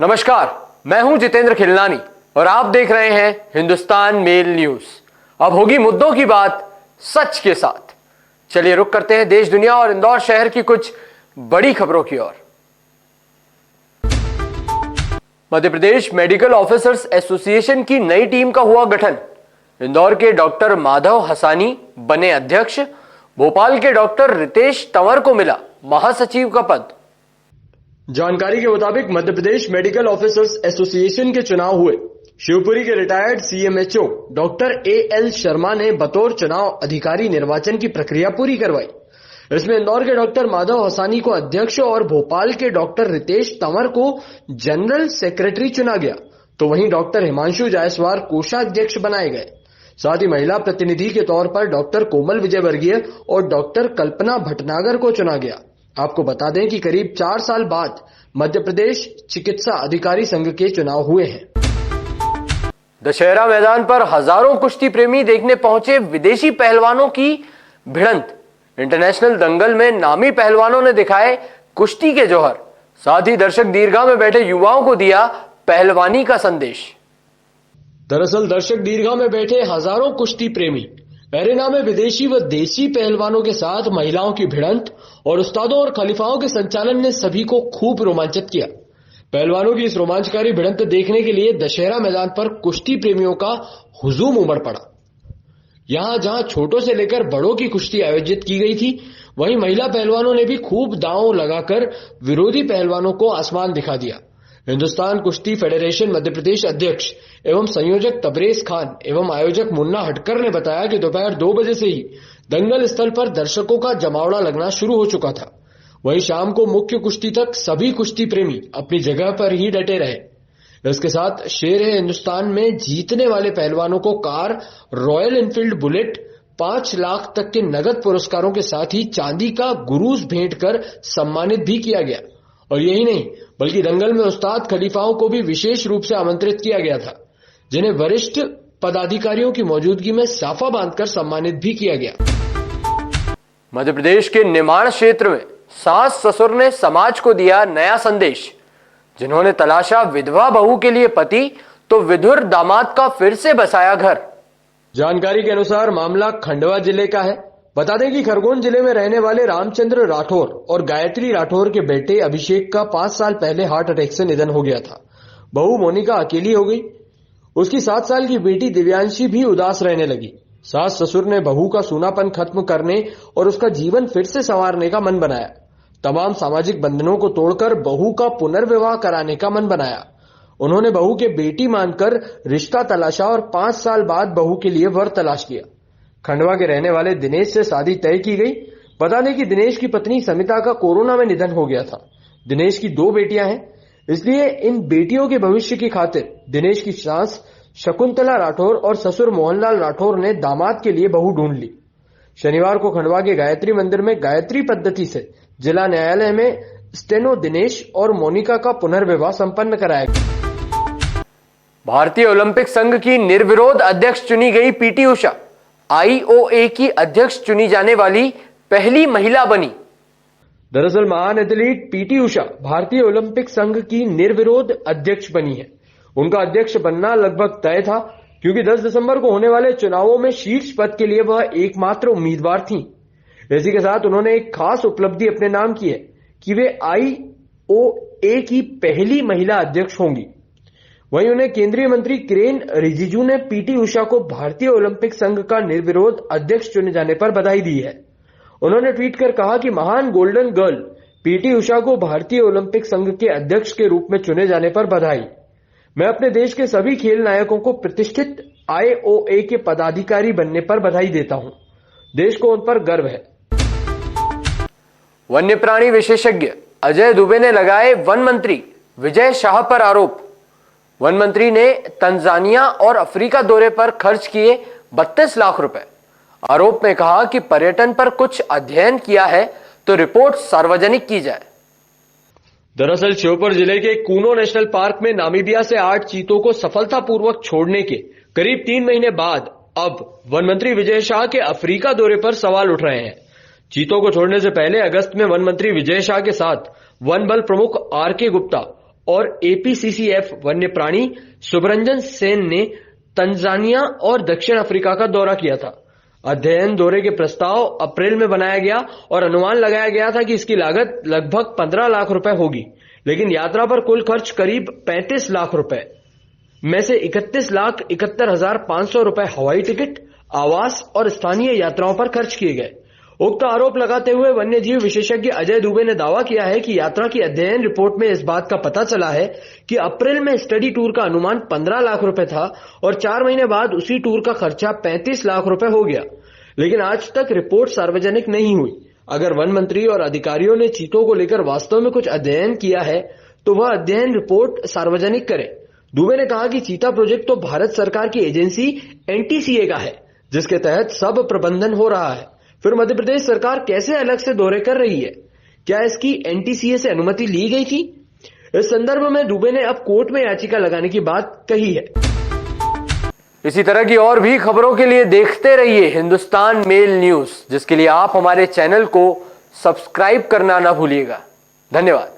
नमस्कार, मैं हूं जितेंद्र खिलनानी और आप देख रहे हैं हिंदुस्तान मेल न्यूज। अब होगी मुद्दों की बात सच के साथ। चलिए रुक करते हैं देश दुनिया और इंदौर शहर की कुछ बड़ी खबरों की ओर। Madhya Pradesh medical officers association की नई टीम का हुआ गठन। इंदौर के डॉक्टर माधव हसानी बने अध्यक्ष। भोपाल के डॉक्टर रितेश तंवर को मिला महासचिव का पद। जानकारी के मुताबिक Madhya Pradesh medical officers association के चुनाव हुए। शिवपुरी के retired CMHO doctor AL Sharma ने बतौर चुनाव अधिकारी निर्वाचन की प्रक्रिया पूरी करवाई। इसमें इंदौर के डॉक्टर माधव हसानी को अध्यक्ष और भोपाल के डॉक्टर रितेश तंवर को जनरल सेक्रेटरी चुना गया, तो वहीं डॉक्टर हिमांशु जायसवाल कोषाध्यक्ष बनाए गए। साथ ही महिला प्रतिनिधि के तौर पर डॉक्टर कोमल विजयवर्गीय और डॉक्टर कल्पना भटनागर को चुना गया। आपको बता दें कि करीब 4 साल बाद मध्य प्रदेश चिकित्सा अधिकारी संघ के चुनाव हुए हैं। दशहरा मैदान पर हजारों कुश्ती प्रेमी देखने पहुंचे विदेशी पहलवानों की भिड़ंत। इंटरनेशनल दंगल में नामी पहलवानों ने दिखाए कुश्ती के जौहर। साथ ही दर्शक दीर्घा में बैठे युवाओं को दिया पहलवानी का संदेश। दरअसल दर्शक दीर्घा में बैठे हजारों कुश्ती प्रेमी एरेना में विदेशी व देसी पहलवानों के साथ महिलाओं की भिड़ंत और उस्तादों और खलीफाओं के संचालन ने सभी को खूब रोमांचित किया। पहलवानों की इस रोमांचकारी भिड़ंत देखने के लिए दशहरा मैदान पर कुश्ती प्रेमियों का हुजूम उमड़ पड़ा। यहां जहां छोटों से लेकर बड़ों की कुश्ती आयोजित की गई थी, वहीं महिला पहलवानों ने भी खूब दांव लगाकर विरोधी पहलवानों को आसमान दिखा दिया। हिंदुस्तान कुश्ती फेडरेशन मध्य प्रदेश अध्यक्ष एवं संयोजक तबरेज खान एवं आयोजक मुन्ना हटकर ने बताया कि दोपहर 2 बजे से ही दंगल स्थल पर दर्शकों का जमावड़ा लगना शुरू हो चुका था। वहीं शाम को मुख्य कुश्ती तक सभी कुश्ती प्रेमी अपनी जगह पर ही डटे रहे। इसके साथ शेर है हिंदुस्तान में जीतने वाले पहलवानों को car, royal Enfield bullet, 5 lakh तक के नगद पुरस्कारों के साथ ही चांदी का गुरूज भेंट कर सम्मानित भी किया गया। और यही नहीं बल्कि दंगल में उस्ताद खलीफाओं को भी विशेष रूप से आमंत्रित किया गया था, जिन्हें वरिष्ठ पदाधिकारियों की मौजूदगी में साफा बांधकर सम्मानित भी किया गया। मध्य प्रदेश के निमाड़ क्षेत्र में सास ससुर ने समाज को दिया नया संदेश। जिन्होंने तलाशा विधवा बहू के लिए पति, तो विधुर दामाद का फिर से बसाया घर। जानकारी के अनुसार मामला खंडवा जिले का है। बता दें कि खरगोन जिले में रहने वाले रामचंद्र राठौर और गायत्री राठौर के बेटे अभिषेक का 5 साल पहले हार्ट अटैक से निधन हो गया था। बहू मोनिका अकेली हो गई। उसकी 7 साल की बेटी दिव्यांशी भी उदास रहने लगी। सास ससुर ने बहू का सूनापन खत्म करने और उसका जीवन फिर से संवारने का मन बनाया। तमाम सामाजिक बंधनों को तोड़कर बहू का पुनर्विवाह कराने का मन बनाया। उन्होंने बहू के बेटी मानकर रिश्ता तलाशा और 5 साल बाद बहू के लिए वर तलाश किया। खंडवा के रहने वाले दिनेश से शादी तय की गई। बता दें कि दिनेश की पत्नी समिता का कोरोना में निधन हो गया था। दिनेश की 2 बेटियां हैं, इसलिए इन बेटियों के भविष्य की खातिर दिनेश की सास शकुंतला राठौर और ससुर मोहनलाल राठौर ने दामाद के लिए बहू ढूंढ ली। शनिवार को खंडवा के गायत्री मंदिर में गायत्री पद्धति से जिला न्यायालय में स्टेनो दिनेश और मोनिका का पुनर्विवाह संपन्न कराया गया। भारतीय ओलंपिक संघ की निर्विरोध अध्यक्ष चुनी गई पीटी उषा आईओए की अध्यक्ष चुनी जाने वाली पहली महिला बनी। दरअसल महान एथलीट पीटी उषा भारतीय ओलंपिक संघ की निर्विरोध अध्यक्ष बनी है। उनका अध्यक्ष बनना लगभग तय था, क्योंकि 10 दिसंबर को होने वाले चुनावों में शीर्ष पद के लिए वह एकमात्र उम्मीदवार थीं। इसी के साथ उन्होंने एक खास उपलब्धि अपने नाम की है कि वे आईओए की पहली महिला अध्यक्ष होंगी। वहीं उन्हें केंद्रीय मंत्री किरेन रिजिजू ने पीटी उषा को भारतीय ओलंपिक संघ का निर्विरोध अध्यक्ष चुने जाने पर बधाई दी है। उन्होंने ट्वीट कर कहा कि महान गोल्डन गर्ल पीटी उषा को भारतीय ओलंपिक संघ के अध्यक्ष के रूप में चुने जाने पर बधाई। मैं अपने देश के सभी खेल नायकों को प्रतिष्ठित आईओए के पदाधिकारी बनने पर बधाई देता हूं। देश को उन पर गर्व है। वन्य प्राणी विशेषज्ञ अजय दुबे ने लगाए वन मंत्री विजय शाह पर आरोप। वन मंत्री ने तंजानिया और अफ्रीका दौरे पर खर्च किए 32 लाख रुपए। आरोप में कहा कि पर्यटन पर कुछ अध्ययन किया है तो रिपोर्ट सार्वजनिक की जाए। दरअसल श्योपुर जिले के कूनो नेशनल पार्क में नामीबिया से 8 चीतों को सफलतापूर्वक छोड़ने के करीब 3 महीने बाद अब वन मंत्री विजय शाह के अफ्रीका दौरे पर सवाल उठ रहे हैं। चीतों को छोड़ने से पहले अगस्त में वन मंत्री विजय शाह के साथ वन बल प्रमुख आर के गुप्ता और APCCF वन्य प्राणी सुब्रंजन सेन ने तंजानिया और दक्षिण अफ्रीका का दौरा किया था। अध्ययन दौरे के प्रस्ताव अप्रैल में बनाया गया और अनुमान लगाया गया था कि इसकी लागत लगभग 15 लाख रुपए होगी, लेकिन यात्रा पर कुल खर्च करीब 35 लाख रुपए में से 31,71,500 रुपए हवाई टिकट, आवास और स्थानीय यात्राओं पर खर्च किए गए। उक्त आरोप लगाते हुए वन्य जीव विशेषज्ञ अजय दुबे ने दावा किया है कि यात्रा की अध्ययन रिपोर्ट में इस बात का पता चला है कि अप्रैल में स्टडी टूर का अनुमान 15 लाख रुपए था और 4 महीने बाद उसी टूर का खर्चा 35 लाख रुपए हो गया, लेकिन आज तक रिपोर्ट सार्वजनिक नहीं हुई। अगर वन मंत्री और अधिकारियों ने चीतों को लेकर वास्तव में कुछ अध्ययन किया है तो वह अध्ययन रिपोर्ट सार्वजनिक करें। दुबे ने कहा कि चीता प्रोजेक्ट तो भारत सरकार की एजेंसी NTCA का है, जिसके तहत सब प्रबंधन हो रहा है। फिर मध्य प्रदेश सरकार कैसे अलग से दौरे कर रही है? क्या इसकी NTCA से अनुमति ली गई थी? इस संदर्भ में दुबे ने अब कोर्ट में याचिका लगाने की बात कही है। इसी तरह की और भी खबरों के लिए देखते रहिए हिंदुस्तान मेल न्यूज, जिसके लिए आप हमारे चैनल को सब्सक्राइब करना ना भूलिएगा। धन्यवाद।